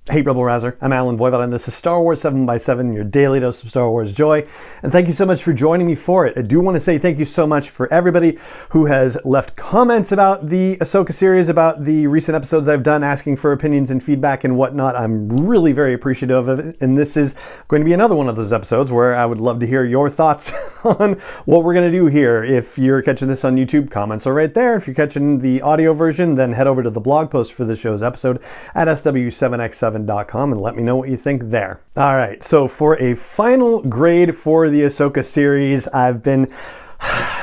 Hey Rebel Rouser, I'm Alan Voivod, and this is Star Wars 7x7, your daily dose of Star Wars joy. And thank you so much for joining me for it. I do want to say thank you so much for everybody who has left comments about the Ahsoka series, about the recent episodes I've done, asking for opinions and feedback and whatnot. I'm really very appreciative of it. And this is going to be another one of those episodes where I would love to hear your thoughts on what we're going to do here. If you're catching this on YouTube, comments are right there. If you're catching the audio version, then head over to the blog post for the show's episode at sw7x7.com and let me know what you think there. All right, so for a final grade for the Ahsoka series, I've been,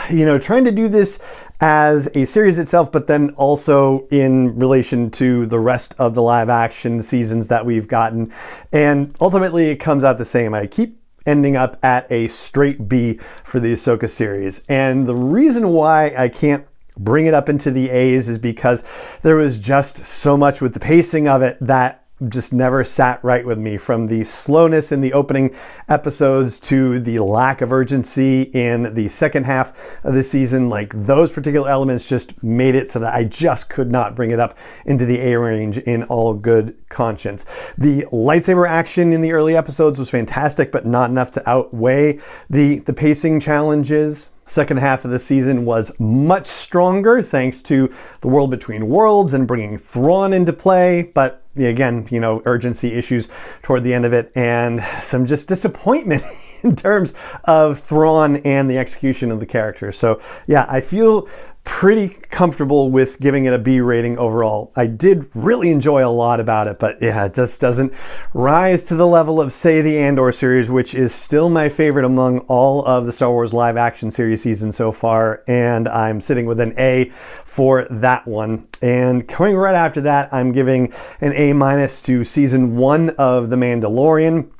trying to do this as a series itself, but then also in relation to the rest of the live action seasons that we've gotten. And ultimately, it comes out the same. I keep ending up at a straight B for the Ahsoka series. And the reason why I can't bring it up into the A's is because there was just so much with the pacing of it that just never sat right with me, from the slowness in the opening episodes to the lack of urgency in the second half of the season. Like, those particular elements just made it so that I just could not bring it up into the A range in all good conscience. The lightsaber action in the early episodes was fantastic, but not enough to outweigh the pacing challenges. Second half of the season was much stronger thanks to the World Between Worlds and bringing Thrawn into play, but again, urgency issues toward the end of it and some just disappointment in terms of Thrawn and the execution of the character. So yeah, I feel pretty comfortable with giving it a B rating overall. I did really enjoy a lot about it, but yeah, it just doesn't rise to the level of, say, the Andor series, which is still my favorite among all of the Star Wars live action series seasons so far, and I'm sitting with an A for that one. And coming right after that, I'm giving an A- to season 1 of The Mandalorian,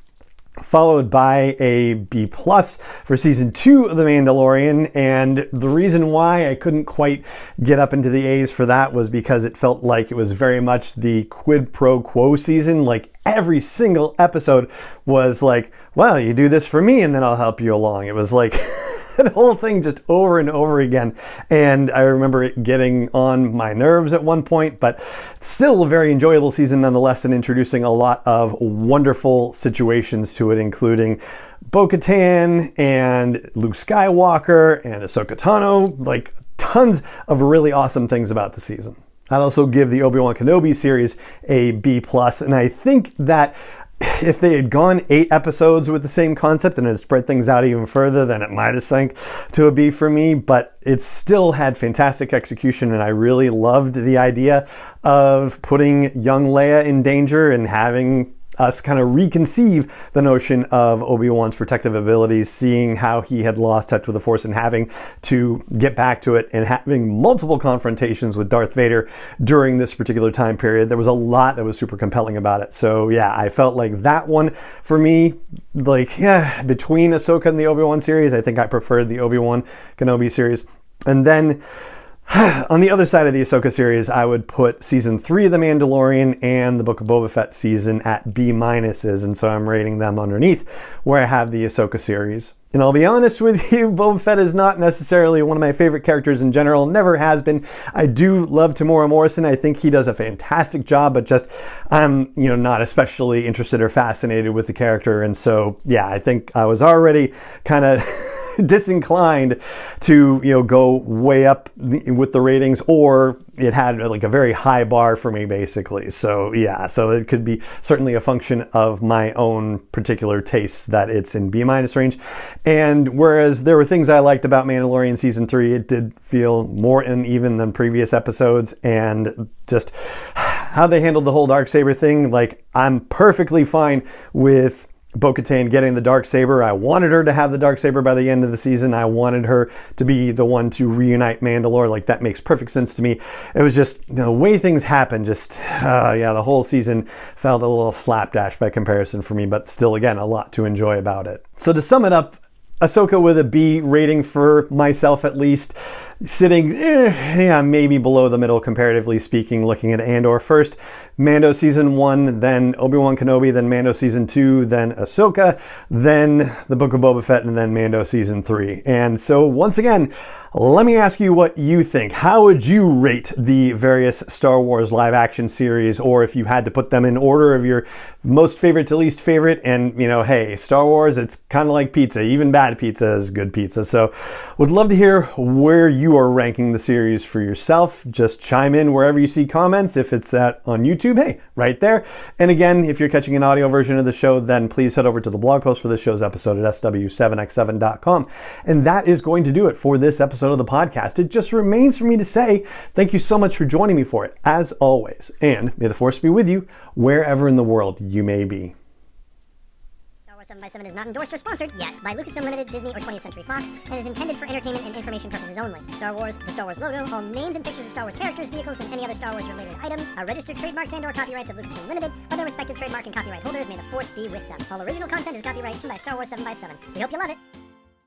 followed by a B+ for season 2 of The Mandalorian. And the reason why I couldn't quite get up into the A's for that was because it felt like it was very much the quid pro quo season. Like, every single episode was like, well, you do this for me and then I'll help you along. It was like the whole thing just over and over again. And I remember it getting on my nerves at one point, but still a very enjoyable season nonetheless, and introducing a lot of wonderful situations to it, including Bo-Katan and Luke Skywalker and Ahsoka Tano, like tons of really awesome things about the season. I'd also give the Obi-Wan Kenobi series a B+, and I think that if they had gone 8 episodes with the same concept and had spread things out even further, then it might have sank to a B for me, but it still had fantastic execution, and I really loved the idea of putting young Leia in danger and having us kind of reconceive the notion of Obi-Wan's protective abilities, seeing how he had lost touch with the Force and having to get back to it, and having multiple confrontations with Darth Vader during this particular time period. There was a lot that was super compelling about it. So yeah, I felt like that one for me, between Ahsoka and the Obi-Wan series, I think I preferred the Obi-Wan Kenobi series. And then on the other side of the Ahsoka series, I would put season 3 of The Mandalorian and the Book of Boba Fett season at B-, and so I'm rating them underneath where I have the Ahsoka series. And I'll be honest with you, Boba Fett is not necessarily one of my favorite characters in general, never has been. I do love Tamora Morrison. I think he does a fantastic job, but just I'm, not especially interested or fascinated with the character. And so, yeah, I think I was already kind of disinclined to go way up with the ratings, or it had like a very high bar for me, basically. So yeah, so it could be certainly a function of my own particular tastes that it's in B- range. And whereas there were things I liked about Mandalorian season 3, it did feel more uneven than previous episodes, and just how they handled the whole Darksaber thing. Like, I'm perfectly fine with Bo-Katan getting the Darksaber. I wanted her to have the Darksaber by the end of the season. I wanted her to be the one to reunite Mandalore. Like, that makes perfect sense to me. It was just the way things happened. The whole season felt a little slapdash by comparison for me, but still, again, a lot to enjoy about it. So to sum it up, Ahsoka with a B rating for myself, at least. sitting, maybe below the middle comparatively speaking, looking at Andor first. Mando Season 1, then Obi-Wan Kenobi, then Mando Season 2, then Ahsoka, then The Book of Boba Fett, and then Mando Season 3. And so once again, let me ask you what you think. How would you rate the various Star Wars live action series, or if you had to put them in order of your most favorite to least favorite? And, hey, Star Wars, it's kind of like pizza. Even bad pizza is good pizza. So would love to hear where you are ranking the series for yourself. Just chime in wherever you see comments. If it's that on YouTube, hey, right there. And again, if you're catching an audio version of the show, then please head over to the blog post for this show's episode at sw7x7.com. And that is going to do it for this episode of the podcast. It just remains for me to say thank you so much for joining me for it, as always. And may the Force be with you wherever in the world you may be. 7x7 is not endorsed or sponsored yet by Lucasfilm Limited, Disney, or 20th Century Fox, and is intended for entertainment and information purposes only. Star Wars, the Star Wars logo, all names and pictures of Star Wars characters, vehicles, and any other Star Wars related items are registered trademarks and/or copyrights of Lucasfilm Limited, or their respective trademark and copyright holders. May the Force be with them. All original content is copyright by Star Wars 7x7. We hope you love it.